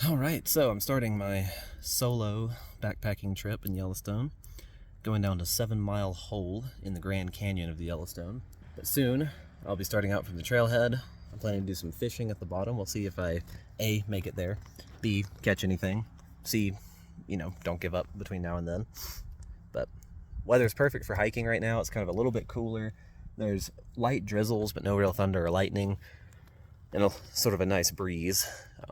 Alright, so I'm starting my solo backpacking trip in Yellowstone, going down to 7 Mile Hole in the Grand Canyon of the Yellowstone. But soon, I'll be starting out from the trailhead. I'm planning to do some fishing at the bottom. We'll see if I, A, make it there, B, catch anything, C, don't give up between now and then. But weather's perfect for hiking right now. It's kind of a little bit cooler. There's light drizzles, but no real thunder or lightning, and sort of a nice breeze.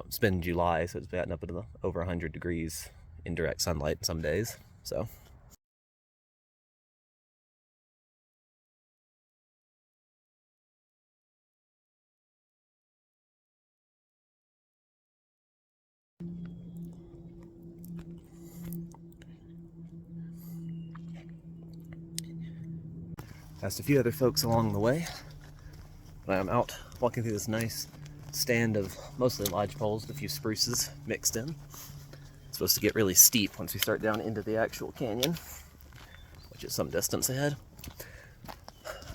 It's been July, so it's gotten up to over 100 degrees in direct sunlight some days. So asked a few other folks along the way, but I'm out walking through this nice stand of mostly lodge poles with a few spruces mixed in. It's supposed to get really steep once we start down into the actual canyon, which is some distance ahead.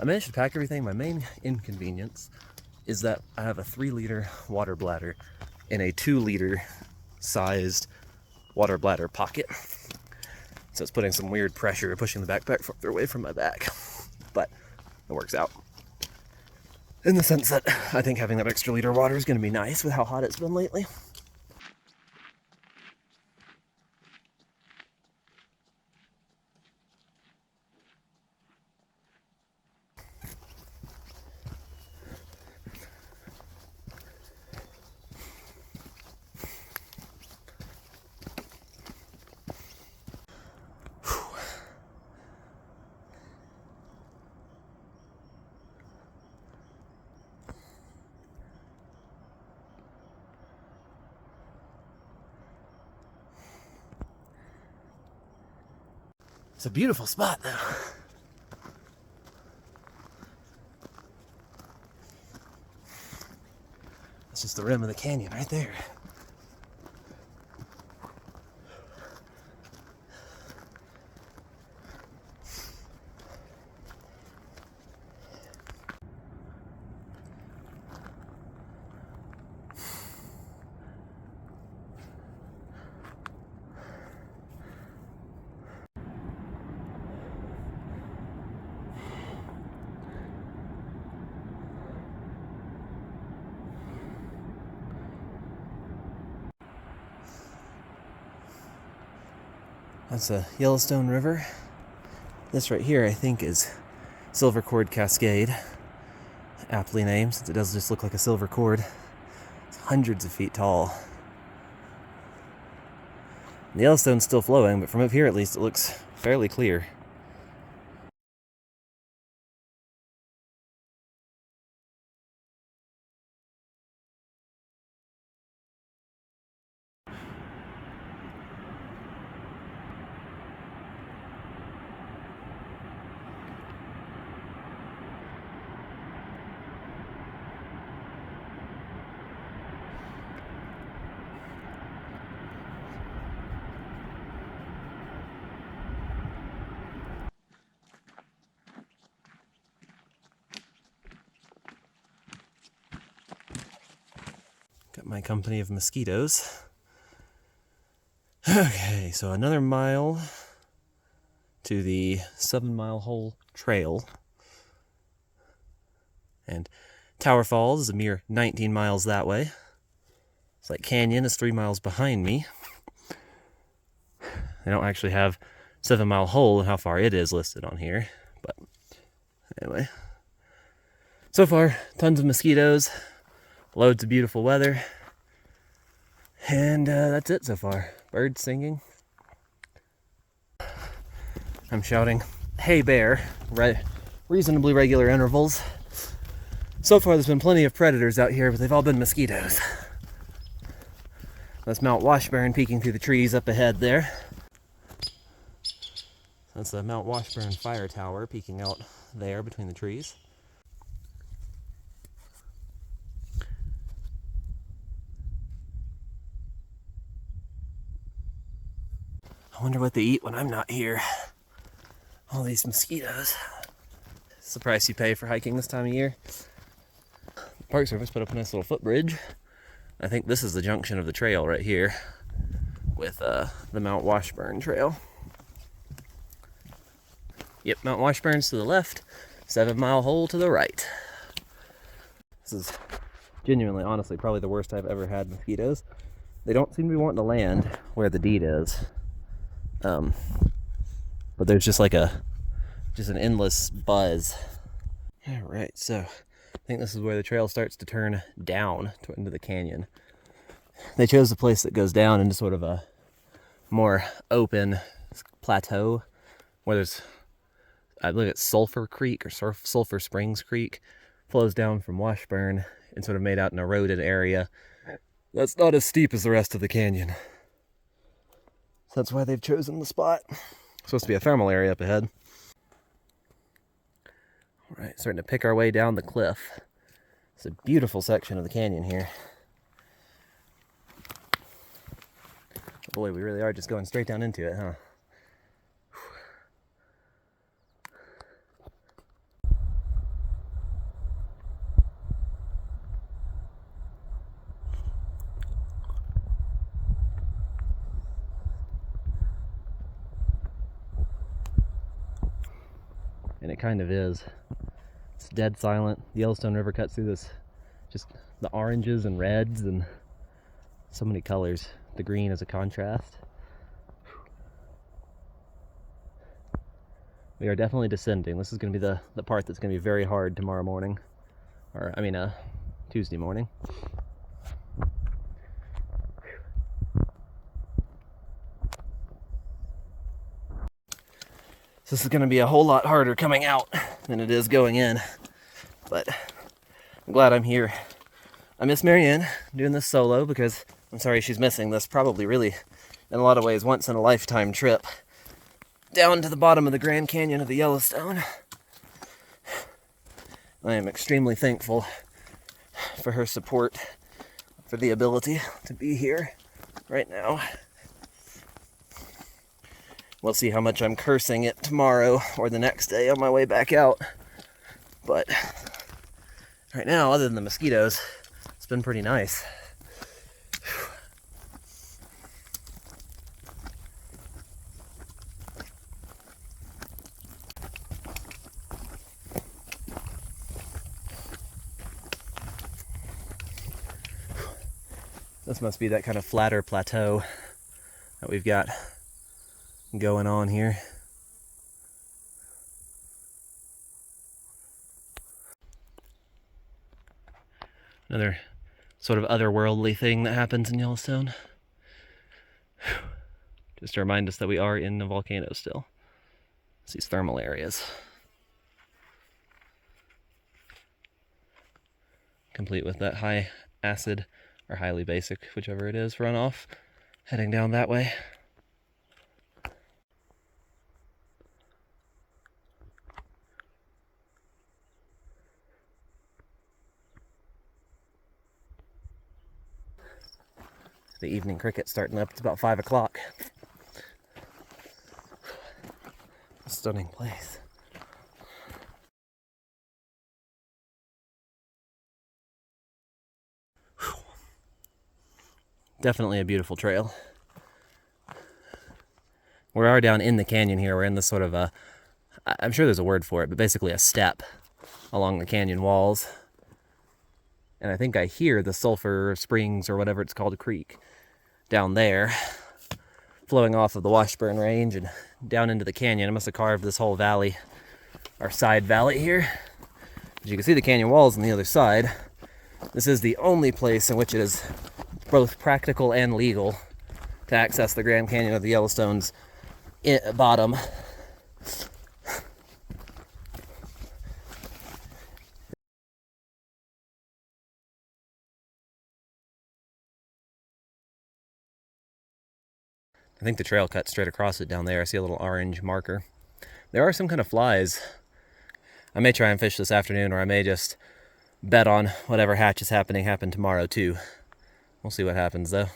I managed to pack everything. My main inconvenience is that I have a 3-liter water bladder in a 2-liter sized water bladder pocket. So it's putting some weird pressure, pushing the backpack further away from my back. But it works out, in the sense that I think having that extra liter of water is going to be nice with how hot it's been lately. It's a beautiful spot, though. That's just the rim of the canyon right there. That's the Yellowstone River. This right here, I think, is Sulphur Cascade. Aptly named, since it does just look like a silver cord. It's hundreds of feet tall. The Yellowstone's still flowing, but from up here at least it looks fairly clear. Got my company of mosquitoes. Okay, so another mile to the 7 Mile Hole Trail. And Tower Falls is a mere 19 miles that way. It's like Canyon is 3 miles behind me. They don't actually have 7 Mile Hole and how far it is listed on here. But anyway. So far, tons of mosquitoes. Loads of beautiful weather. And that's it so far. Birds singing. I'm shouting, "Hey bear," reasonably regular intervals. So far there's been plenty of predators out here, but they've all been mosquitoes. That's Mount Washburn peeking through the trees up ahead there. That's the Mount Washburn fire tower peeking out there between the trees. I wonder what they eat when I'm not here. All these mosquitoes. It's the price you pay for hiking this time of year. The Park Service put up a nice little footbridge I think this is the junction of the trail right here with the Mount Washburn Trail. Yep, Mount Washburn's to the left, 7 Mile Hole to the right. This is genuinely, honestly, probably the worst I've ever had mosquitoes. They don't seem to be wanting to land where the deed is. But there's just like an endless buzz. All right, so I think this is where the trail starts to turn down into the canyon. They chose a place that goes down into sort of a more open plateau where there's, I believe it's Sulphur Creek or Sulphur Springs Creek, flows down from Washburn and sort of made out an eroded area that's not as steep as the rest of the canyon. So that's why they've chosen the spot. It's supposed to be a thermal area up ahead. All right, starting to pick our way down the cliff. It's a beautiful section of the canyon here. Boy, we really are just going straight down into it, huh? And it kind of is. It's dead silent. The Yellowstone River cuts through this, just the oranges and reds and so many colors. The green as a contrast. We are definitely descending. This is going to be the part that's going to be very hard tomorrow morning. Or, I mean, Tuesday morning. So this is going to be a whole lot harder coming out than it is going in. But I'm glad I'm here. I miss Marianne doing this solo because I'm sorry she's missing this probably really, in a lot of ways, once in a lifetime trip down to the bottom of the Grand Canyon of the Yellowstone. I am extremely thankful for her support, for the ability to be here right now. We'll see how much I'm cursing it tomorrow or the next day on my way back out. But right now, other than the mosquitoes, it's been pretty nice. This must be that kind of flatter plateau that we've got going on here. Another sort of otherworldly thing that happens in Yellowstone. Just to remind us that we are in a volcano still. It's these thermal areas. Complete with that high acid or highly basic, whichever it is, runoff heading down that way. The evening cricket's starting up. It's about 5 o'clock. A stunning place. Whew. Definitely a beautiful trail. We are down in the canyon here. We're in this sort of a, I'm sure there's a word for it, but basically a step along the canyon walls. And I think I hear the Sulphur Springs or whatever it's called, a creek, down there, flowing off of the Washburn Range and down into the canyon. It must have carved this whole valley, our side valley here. As you can see the canyon walls on the other side. This is the only place in which it is both practical and legal to access the Grand Canyon of the Yellowstone's bottom. I think the trail cuts straight across it down there. I see a little orange marker. There are some kind of flies. I may try and fish this afternoon, or I may just bet on whatever hatch is happening happen tomorrow too. We'll see what happens though.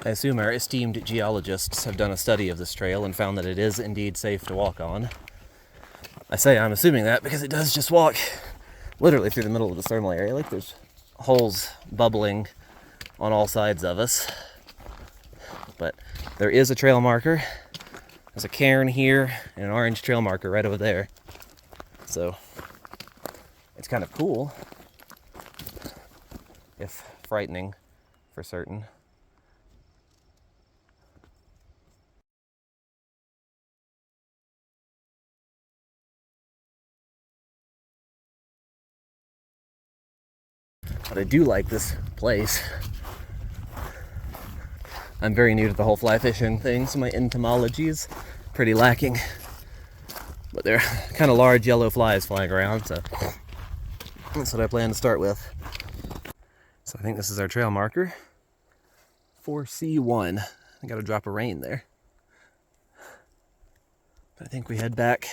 I assume our esteemed geologists have done a study of this trail and found that it is indeed safe to walk on. I say I'm assuming that because it does just walk literally through the middle of this thermal area. Like there's holes bubbling on all sides of us. But there is a trail marker. There's a cairn here and an orange trail marker right over there. So it's kind of cool, if frightening for certain. But I do like this place. I'm very new to the whole fly fishing thing, so my entomology is pretty lacking. But they're kind of large yellow flies flying around, so that's what I plan to start with. So I think this is our trail marker, 4C1. I got a drop of rain there. But I think we head back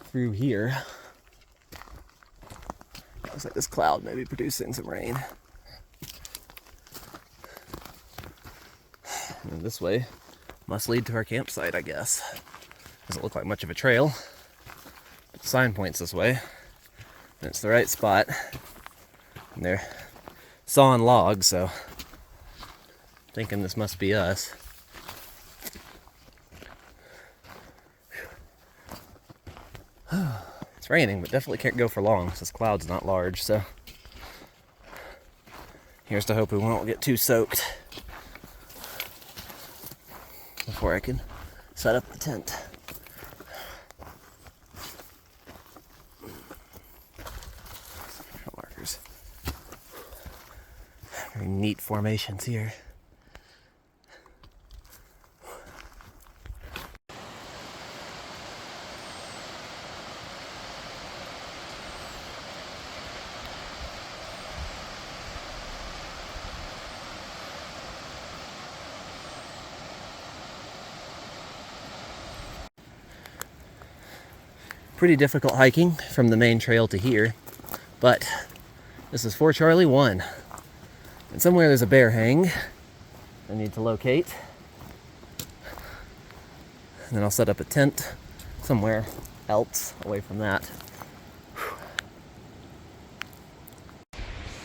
through here. Looks like this cloud may be producing some rain. And this way must lead to our campsite, I guess. Doesn't look like much of a trail, but the sign points this way, and it's the right spot. And they're sawing logs, so I'm thinking this must be us. It's raining, but definitely can't go for long since this cloud's not large, so here's to hope we won't get too soaked before I can set up the tent. Markers. Very neat formations here. Pretty difficult hiking from the main trail to here, but this is 4 Charlie 1. And somewhere there's a bear hang I need to locate. And then I'll set up a tent somewhere else away from that.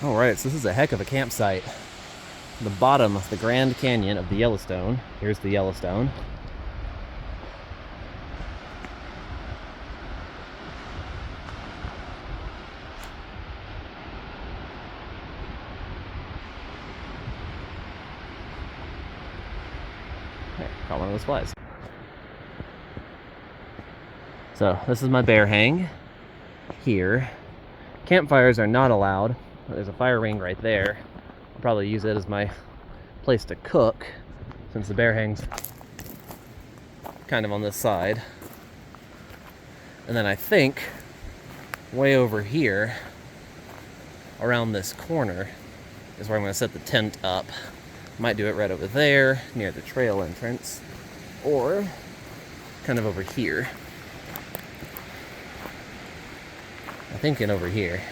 Alright, so this is a heck of a campsite. The bottom of the Grand Canyon of the Yellowstone. Here's the Yellowstone. Caught one of those flies. So this is my bear hang here. Campfires are not allowed. There's a fire ring right there. I'll probably use it as my place to cook since the bear hang's kind of on this side. And then I think way over here around this corner is where I'm going to set the tent up. Might do it right over there near the trail entrance, or kind of over here. I'm thinking over here.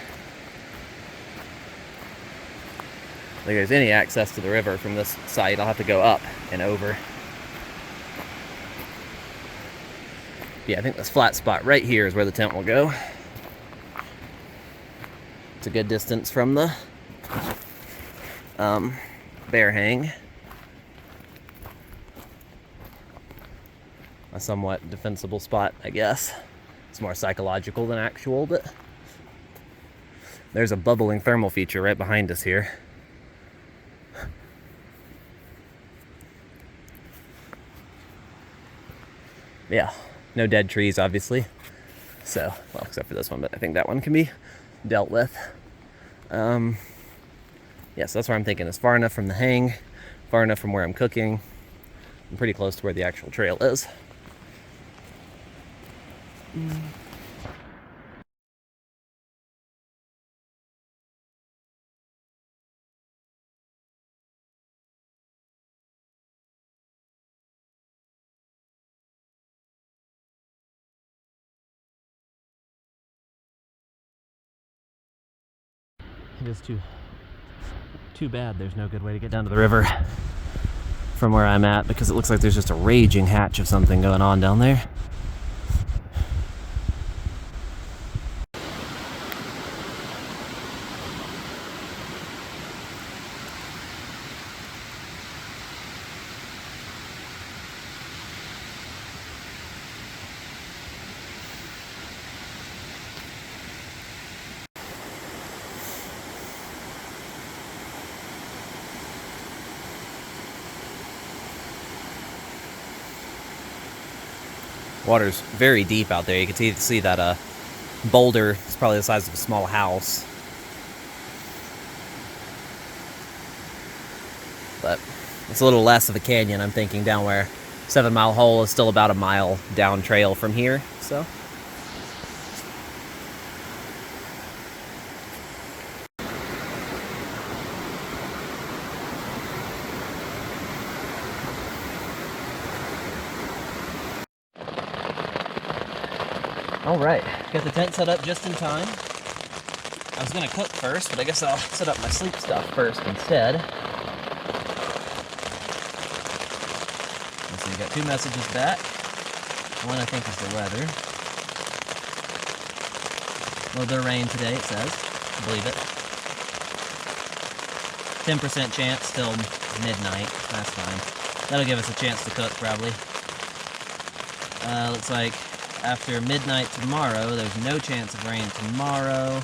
If there's any access to the river from this site, I'll have to go up and over. Yeah, I think this flat spot right here is where the tent will go. It's a good distance from the bear hang. A somewhat defensible spot, I guess. It's more psychological than actual, but there's a bubbling thermal feature right behind us here. Yeah, no dead trees, obviously. So, well, except for this one, but I think that one can be dealt with. Yeah, so that's where I'm thinking. It's far enough from the hang, far enough from where I'm cooking. I'm pretty close to where the actual trail is. It is too bad there's no good way to get down to the river. from where I'm at because it looks like there's just a raging hatch of something going on down there. Water's very deep out there. You can see that boulder is probably the size of a small house. But it's a little less of a canyon, I'm thinking, down where 7 Mile Hole is still about a mile down trail from here, so. All right, got the tent set up just in time. I was gonna cook first, but I guess I'll set up my sleep stuff first instead. So we got 2 messages back. One I think is the weather. A little bit of rain today, it says. Believe it. 10% chance till midnight. That's fine. That'll give us a chance to cook, probably. Looks like after midnight tomorrow, there's no chance of rain tomorrow.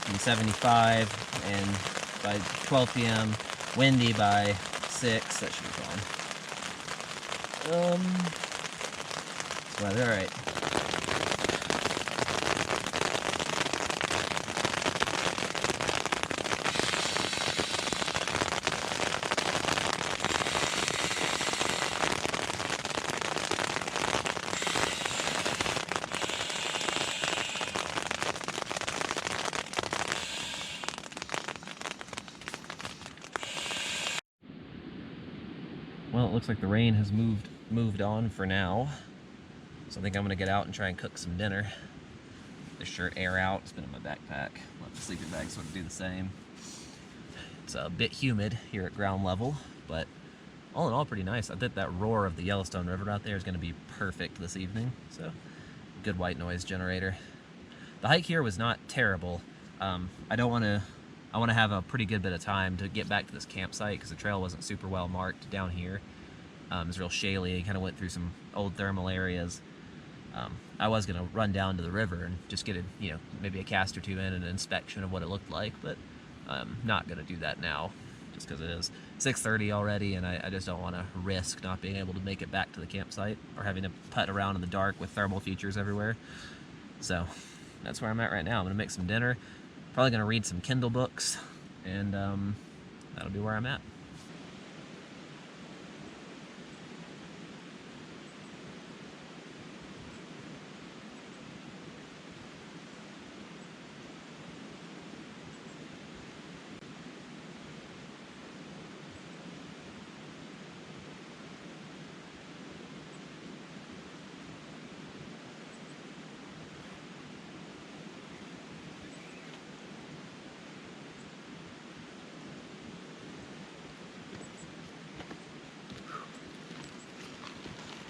And 75, and by 12 p.m., windy by 6. That should be fine. Weather, alright. Well, it looks like the rain has moved on for now. So I think I'm gonna get out and try and cook some dinner. The shirt air out, it's been in my backpack. Let the sleeping bag sort of do the same. It's a bit humid here at ground level, but all in all pretty nice. I think that roar of the Yellowstone River out there is gonna be perfect this evening. So, good white noise generator. The hike here was not terrible. I wanna have a pretty good bit of time to get back to this campsite because the trail wasn't super well marked down here. It was real shaly, kind of went through some old thermal areas. I was gonna run down to the river and just get maybe a cast or two in and an inspection of what it looked like, but I'm not gonna do that now just because it is 6:30 already and I just don't want to risk not being able to make it back to the campsite or having to putt around in the dark with thermal features everywhere. So that's where I'm at right now. I'm gonna make some dinner, probably gonna read some Kindle books, and that'll be where I'm at.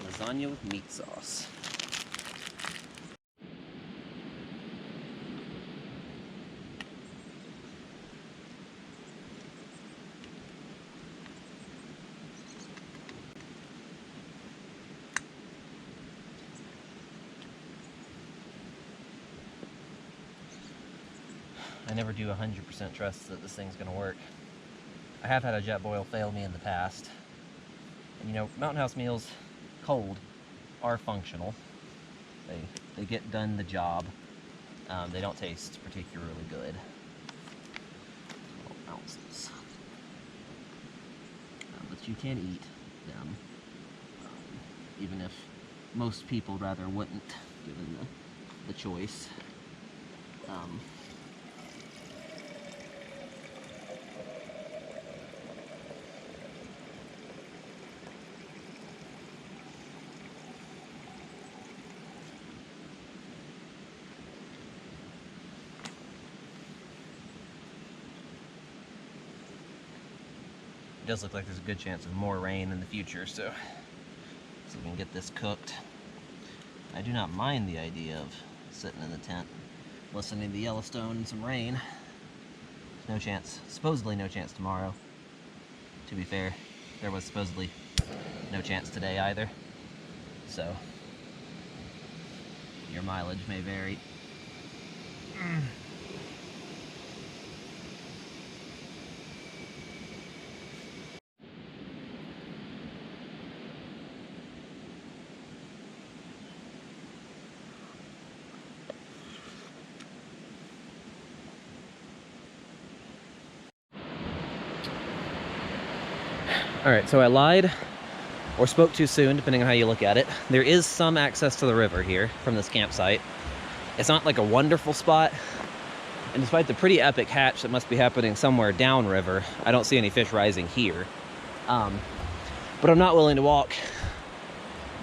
Lasagna with meat sauce. I never do 100% trust that this thing's gonna work. I have had a Jetboil fail me in the past. And Mountain House meals, cold, are functional. They get done the job. They don't taste particularly good. 12 ounces. But you can eat them, even if most people rather wouldn't, given the choice. It does look like there's a good chance of more rain in the future, so we can get this cooked. I do not mind the idea of sitting in the tent, listening to Yellowstone and some rain. There's no chance, supposedly no chance tomorrow. To be fair, there was supposedly no chance today either. So, your mileage may vary. Alright, so I lied or spoke too soon, depending on how you look at it. There is some access to the river here from this campsite. It's not like a wonderful spot, and despite the pretty epic hatch that must be happening somewhere downriver, I don't see any fish rising here. But I'm not willing to walk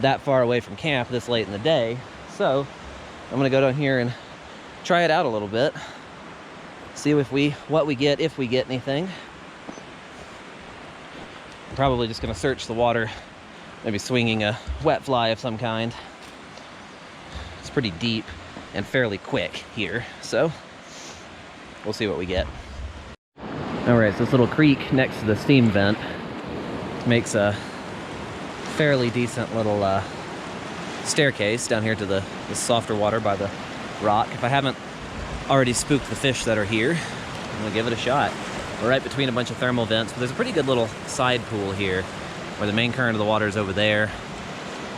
that far away from camp this late in the day, so I'm gonna go down here and try it out a little bit, see what we get, if we get anything. I'm probably just gonna search the water, maybe swinging a wet fly of some kind. It's pretty deep and fairly quick here, so we'll see what we get. Alright, so this little creek next to the steam vent makes a fairly decent little staircase down here to the softer water by the rock. If I haven't already spooked the fish that are here, I'm gonna give it a shot. We're right between a bunch of thermal vents, but there's a pretty good little side pool here where the main current of the water is over there.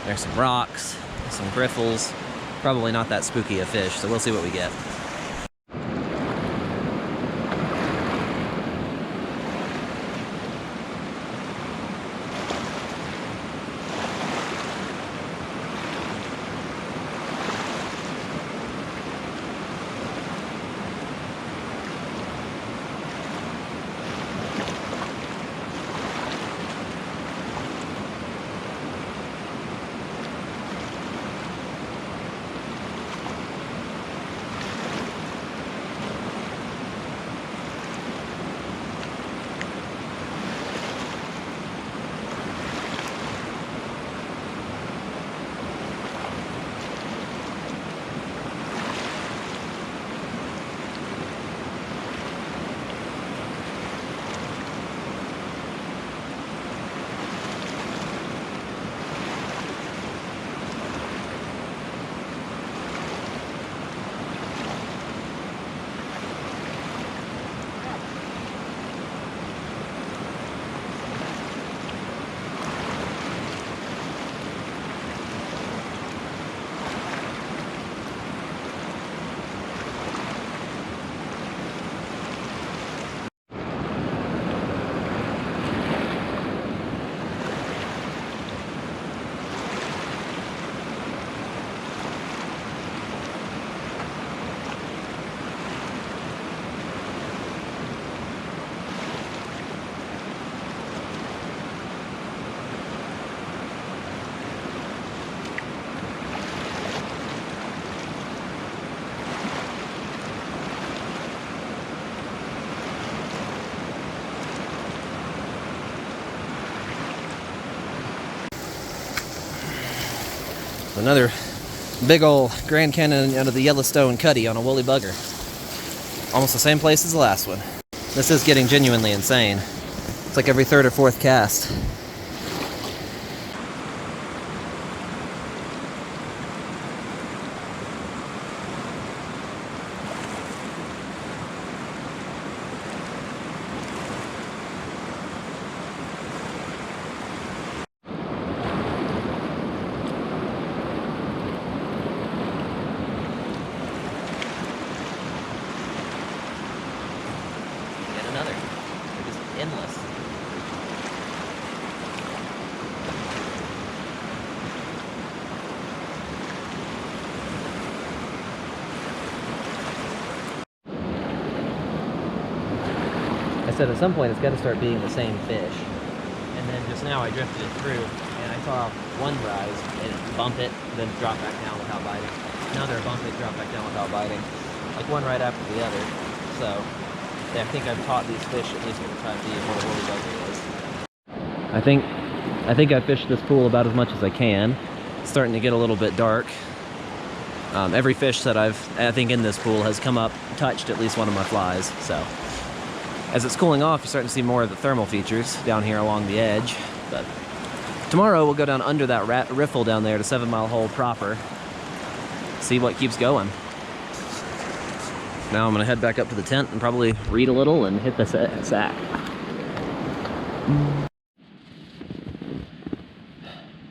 There's some rocks, some griffles. Probably not that spooky a fish, so we'll see what we get. Another big old Grand Canyon out of the Yellowstone Cuddy on a woolly bugger. Almost the same place as the last one. This is getting genuinely insane. It's like every third or fourth cast. Another. They're just endless. I said at some point it's got to start being the same fish. And then just now I drifted it through and I saw one rise and bump it, then drop back down without biting. Another bump it, drop back down without biting. Like one right after the other. So I think I've taught these fish, at least for the time being, what a woolly bugger is. I think I fished this pool about as much as I can. It's starting to get a little bit dark. Every fish that I think in this pool has come up, touched at least one of my flies. So as it's cooling off, you're starting to see more of the thermal features down here along the edge. But tomorrow we'll go down under that riffle down there to 7 Mile Hole proper. See what keeps going. Now I'm gonna head back up to the tent and probably read a little and hit the sack.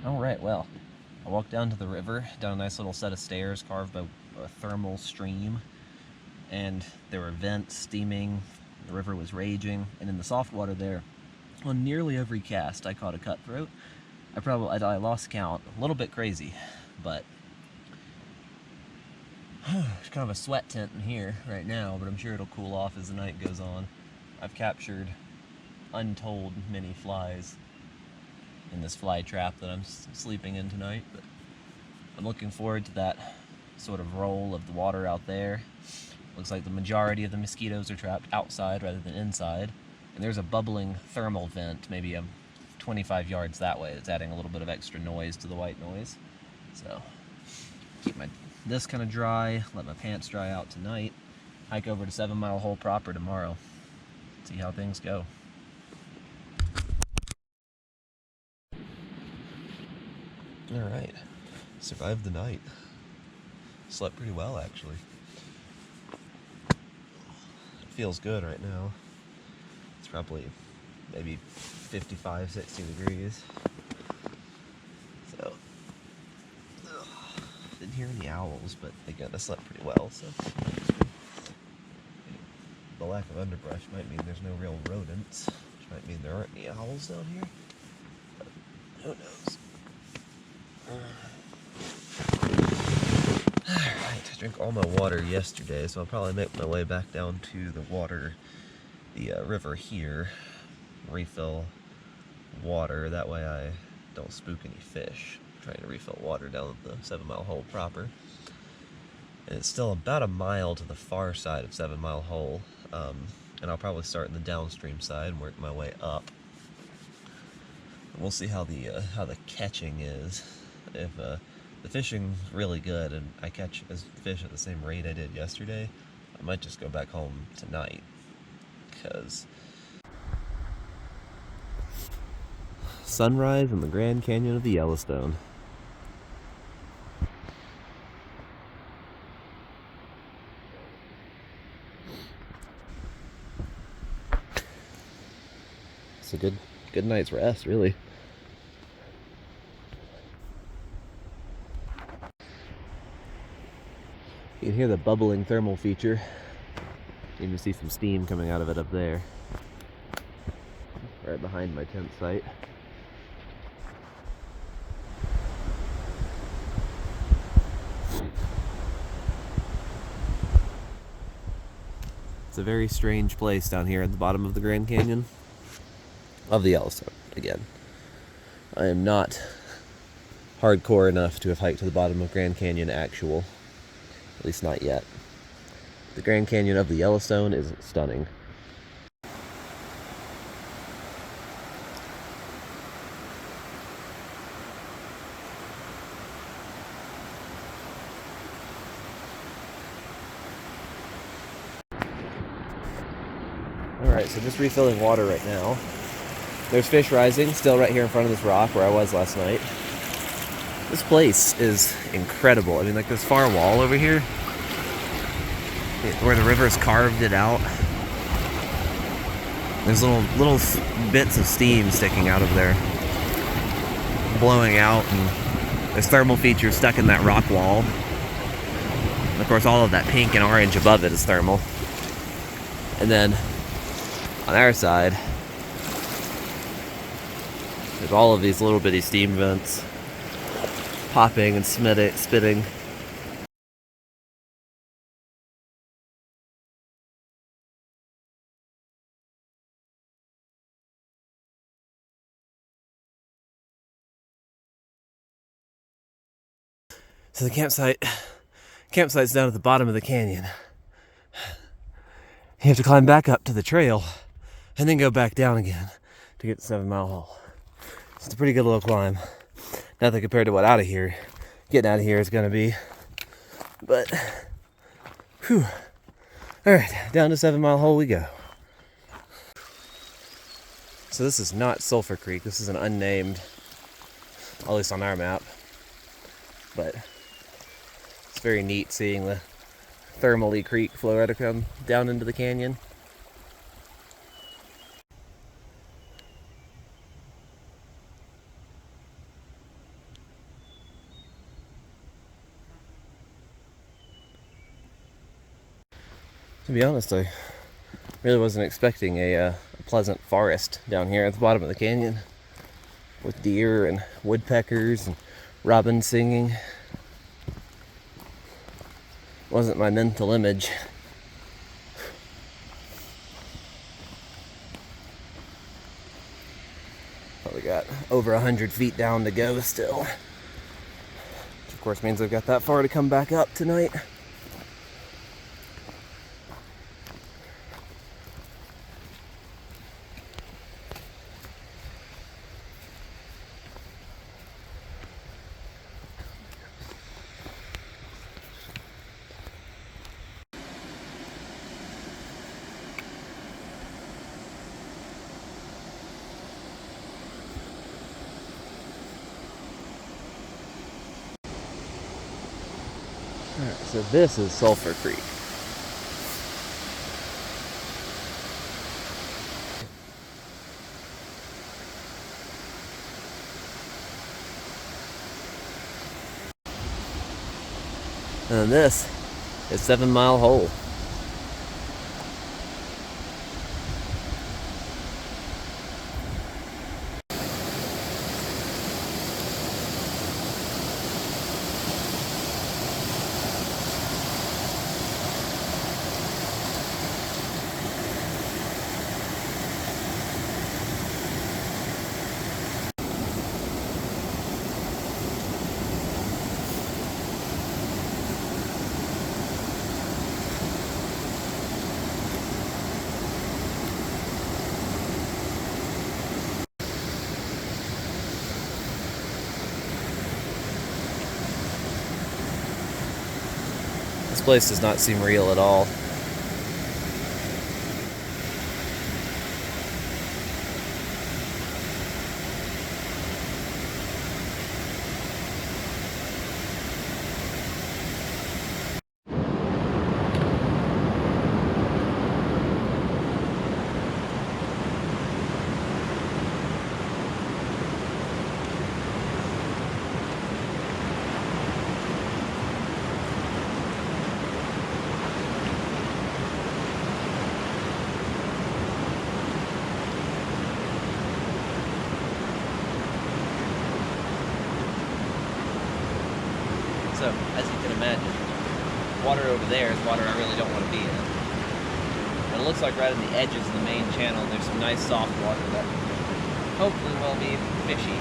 All right, well, I walked down to the river, down a nice little set of stairs carved by a thermal stream, and there were vents steaming, the river was raging, and in the soft water there, on nearly every cast I caught a cutthroat. I lost count, a little bit crazy, but there's kind of a sweat tent in here right now, but I'm sure it'll cool off as the night goes on. I've captured untold many flies in this fly trap that I'm sleeping in tonight, but I'm looking forward to that sort of roll of the water out there. Looks like the majority of the mosquitoes are trapped outside rather than inside, and there's a bubbling thermal vent maybe 25 yards that way. It's adding a little bit of extra noise to the white noise. So keep this kind of dry, let my pants dry out tonight, hike over to 7 Mile Hole proper tomorrow, see how things go. All right, survived the night. Slept pretty well, actually. It feels good right now. It's probably maybe 55, 60 degrees. So, didn't hear any owls, but again, I slept pretty well, so. The lack of underbrush might mean there's no real rodents, which might mean there aren't any owls down here, but who knows. Alright, I drank all my water yesterday, so I'll probably make my way back down to the river here, refill water, that way I don't spook any fish. I'm trying to refill water down at the 7 Mile Hole proper. And it's still about a mile to the far side of 7 Mile Hole, and I'll probably start in the downstream side and work my way up. We'll see how the catching is. If the fishing's really good and I catch fish at the same rate I did yesterday, I might just go back home tonight, because sunrise in the Grand Canyon of the Yellowstone. It's a good night's rest, really. You can hear the bubbling thermal feature. You can see some steam coming out of it up there, right behind my tent site. It's a very strange place down here at the bottom of the Grand Canyon of the Yellowstone. Again, I am not hardcore enough to have hiked to the bottom of Grand Canyon actual. At least not yet. The Grand Canyon of the Yellowstone is stunning. Alright, so just refilling water right now. There's fish rising, still right here in front of this rock where I was last night. This place is incredible. I mean, like this far wall over here, where the river's carved it out. There's little bits of steam sticking out of there, blowing out, and there's thermal features stuck in that rock wall. And of course, all of that pink and orange above it is thermal. And then on our side, there's all of these little bitty steam vents popping and spitting. So the campsite's down at the bottom of the canyon. You have to climb back up to the trail and then go back down again to get to 7 Mile Hole. It's a pretty good little climb. Nothing compared to what getting out of here is going to be. But, whew. Alright, down to 7 Mile Hole we go. So this is not Sulphur Creek. This is an unnamed, at least on our map. But it's very neat seeing the thermally creek flow right down into the canyon. To be honest, I really wasn't expecting a pleasant forest down here at the bottom of the canyon with deer and woodpeckers and robins singing. Wasn't my mental image. Probably got over 100 feet down to go still. Which of course means I've got that far to come back up tonight. Alright, so this is Sulphur Creek. And this is 7 Mile Hole. This place does not seem real at all. So, as you can imagine, water over there is water I really don't want to be in. And it looks like right on the edges of the main channel there's some nice soft water that hopefully will be fishy.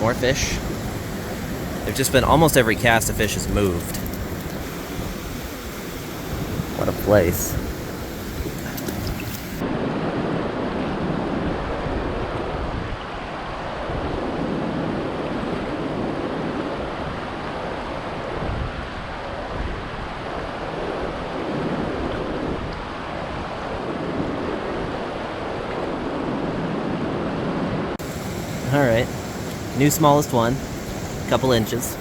More fish. There's just been almost every cast of fish has moved. What a place. Alright, new smallest one, couple inches.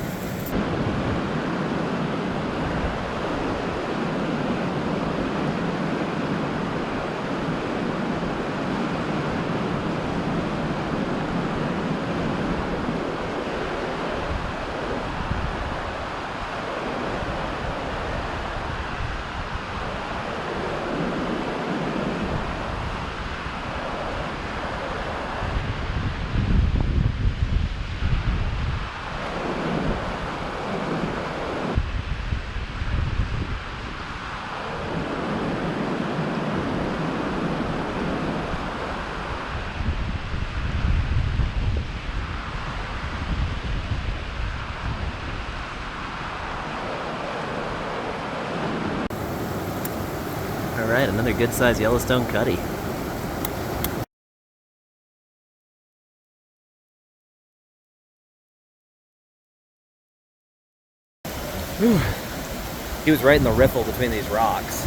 Alright, another good-sized Yellowstone cutty. Whew. He was right in the riffle between these rocks.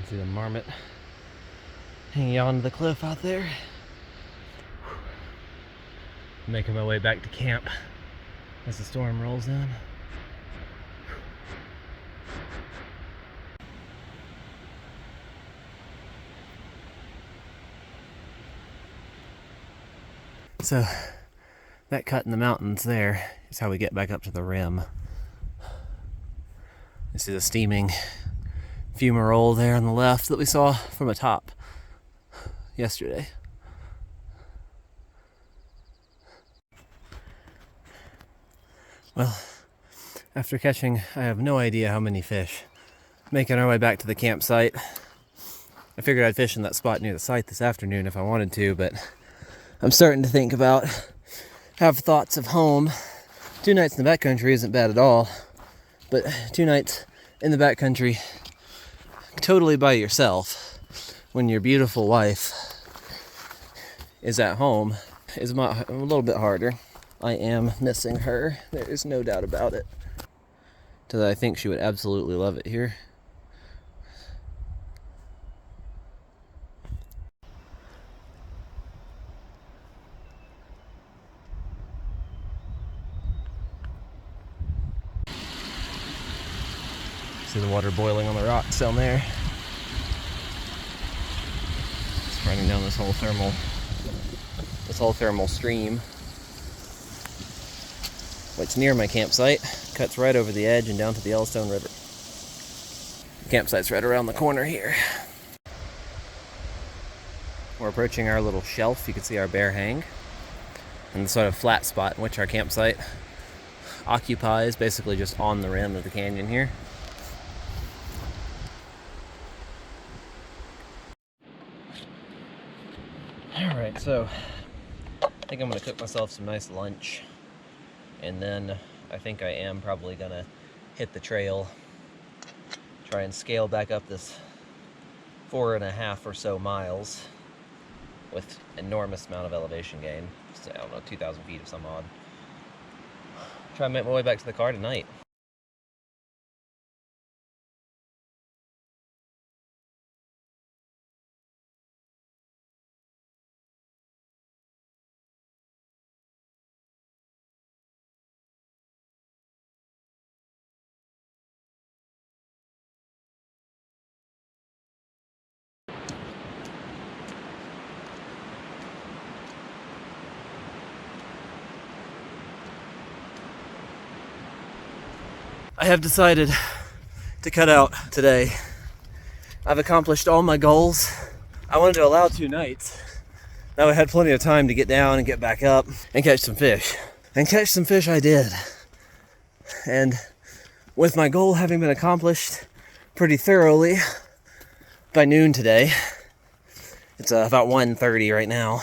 See the marmot hanging onto the cliff out there. Making my way back to camp as the storm rolls in. So that cut in the mountains there is how we get back up to the rim. You see the steaming fumarole there on the left that we saw from atop yesterday. Well, after catching, I have no idea how many fish, making our way back to the campsite. I figured I'd fish in that spot near the site this afternoon if I wanted to, but I'm starting to think about, have thoughts of home. 2 nights in the backcountry isn't bad at all, but 2 nights in the backcountry totally by yourself when your beautiful wife is at home is a little bit harder. I am missing her. There is no doubt about it. So I think she would absolutely love it here. See the water boiling on the rocks down there. It's running down this whole thermal stream, which near my campsite cuts right over the edge and down to the Yellowstone River. The campsite's right around the corner here. We're approaching our little shelf. You can see our bear hang and the sort of flat spot in which our campsite occupies, basically just on the rim of the canyon here. Alright, so I think I'm going to cook myself some nice lunch, and then I think I am probably going to hit the trail, try and scale back up this 4.5 or so miles with enormous amount of elevation gain. So, I don't know, 2,000 feet of some odd. Try and make my way back to the car tonight. I have decided to cut out today. I've accomplished all my goals. I wanted to allow 2 nights. Now I had plenty of time to get down and get back up and catch some fish. And catch some fish I did. And with my goal having been accomplished pretty thoroughly by noon today, it's about 1:30 right now,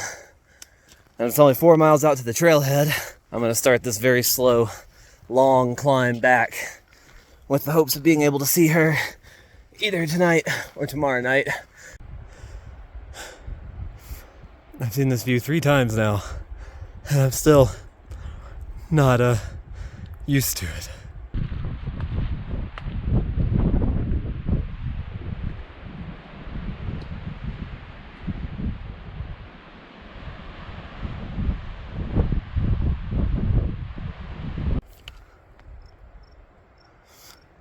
and it's only 4 miles out to the trailhead. I'm going to start this very slow, long climb back with the hopes of being able to see her either tonight or tomorrow night. I've seen this view 3 times now, and I'm still not used to it.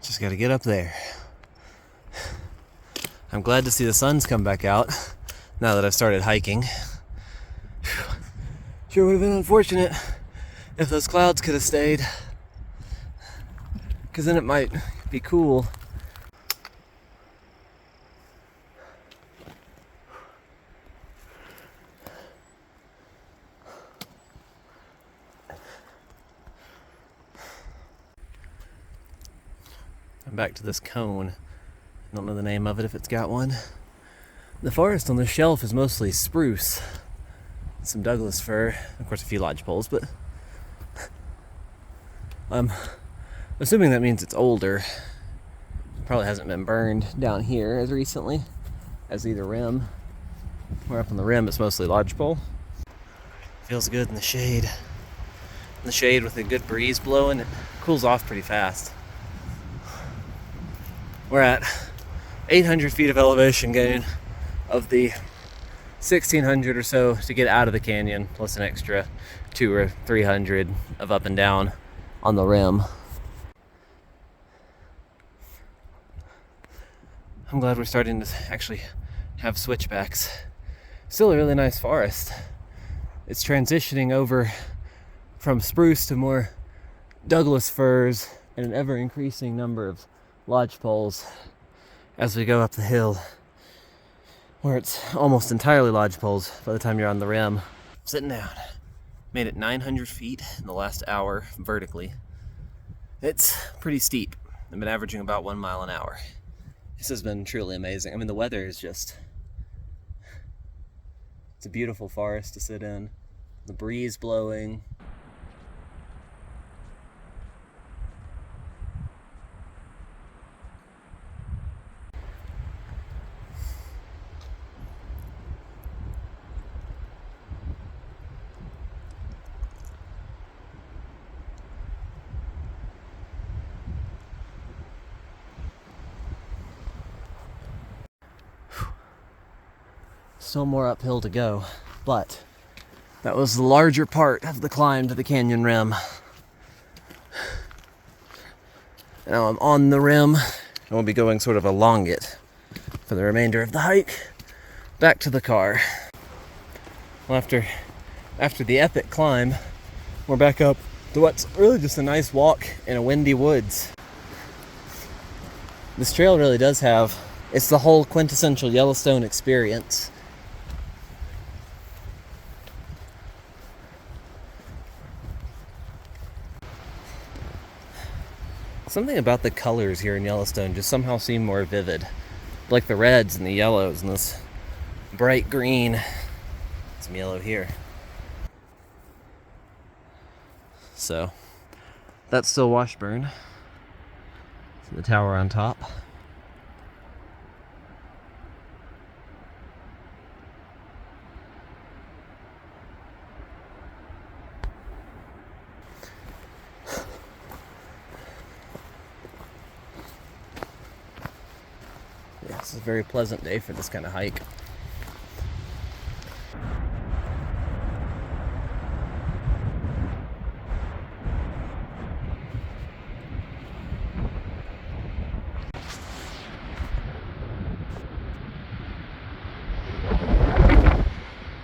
Just gotta get up there. I'm glad to see the sun's come back out now that I've started hiking. Sure would have been unfortunate if those clouds could have stayed, because then it might be cool. I'm back to this cone. I don't know the name of it if it's got one. The forest on the shelf is mostly spruce, some Douglas fir, of course a few lodge poles, but I'm assuming that means it's older. Probably hasn't been burned down here as recently as either rim. We're up on the rim, it's mostly lodgepole. Feels good in the shade. In the shade with a good breeze blowing, it cools off pretty fast. We're at 800 feet of elevation gain of the 1,600 or so to get out of the canyon, plus an extra 200 or 300 of up and down on the rim. I'm glad we're starting to actually have switchbacks. Still a really nice forest. it's transitioning over from spruce to more Douglas firs and an ever-increasing number of lodgepoles as we go up the hill, where it's almost entirely lodgepoles by the time you're on the rim. Sitting down. Made it 900 feet in the last hour vertically. It's pretty steep. I've been averaging about 1 mile an hour. This has been truly amazing. I mean, the weather is just... It's a beautiful forest to sit in. The breeze blowing. Still more uphill to go, but that was the larger part of the climb to the canyon rim. Now I'm on the rim, and we'll be going sort of along it for the remainder of the hike back to the car. Well, after the epic climb, we're back up to what's really just a nice walk in a windy woods. This trail really does have, it's the whole quintessential Yellowstone experience. Something about the colors here in Yellowstone just somehow seem more vivid. Like the reds and the yellows and this bright green. Some yellow here. So, that's still Washburn. The tower on top. Yeah, it's a very pleasant day for this kind of hike.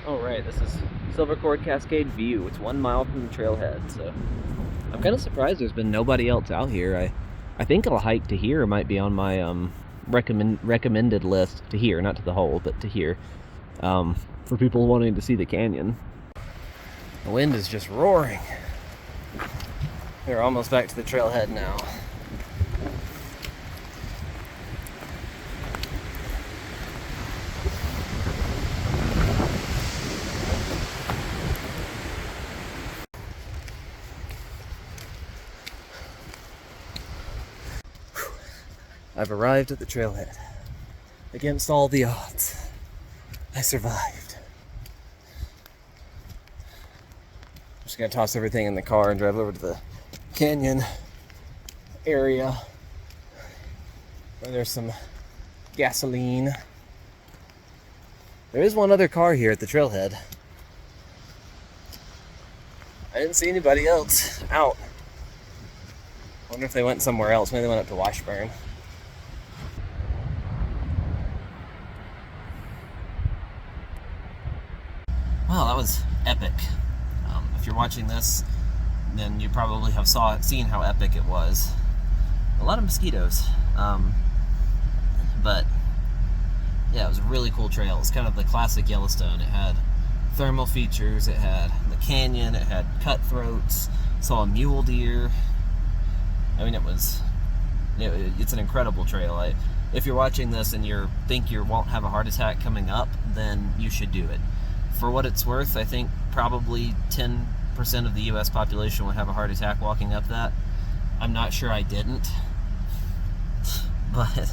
Alright, this is Sulphur Creek Cascade view. It's 1 mile from the trailhead, so I'm kind of surprised there's been nobody else out here. I think a hike to here might be on my recommended list, to here, not to the hole, but to here, for people wanting to see the canyon. The wind is just roaring. We're almost back to the trailhead now. I've arrived at the trailhead. Against all the odds, I survived. I'm just gonna toss everything in the car and drive over to the canyon area where there's some gasoline. There is one other car here at the trailhead. I didn't see anybody else out. I wonder if they went somewhere else. Maybe they went up to Washburn. Well, that was epic. If you're watching this, then you probably have seen how epic it was. A lot of mosquitoes. But yeah, it was a really cool trail. It's kind of the classic Yellowstone. It had thermal features, it had the canyon, it had cutthroats, saw a mule deer. I mean, it's an incredible trail. If you're watching this and you think you won't have a heart attack coming up, then you should do it. For what it's worth, I think probably 10% of the US population would have a heart attack walking up that. I'm not sure I didn't, but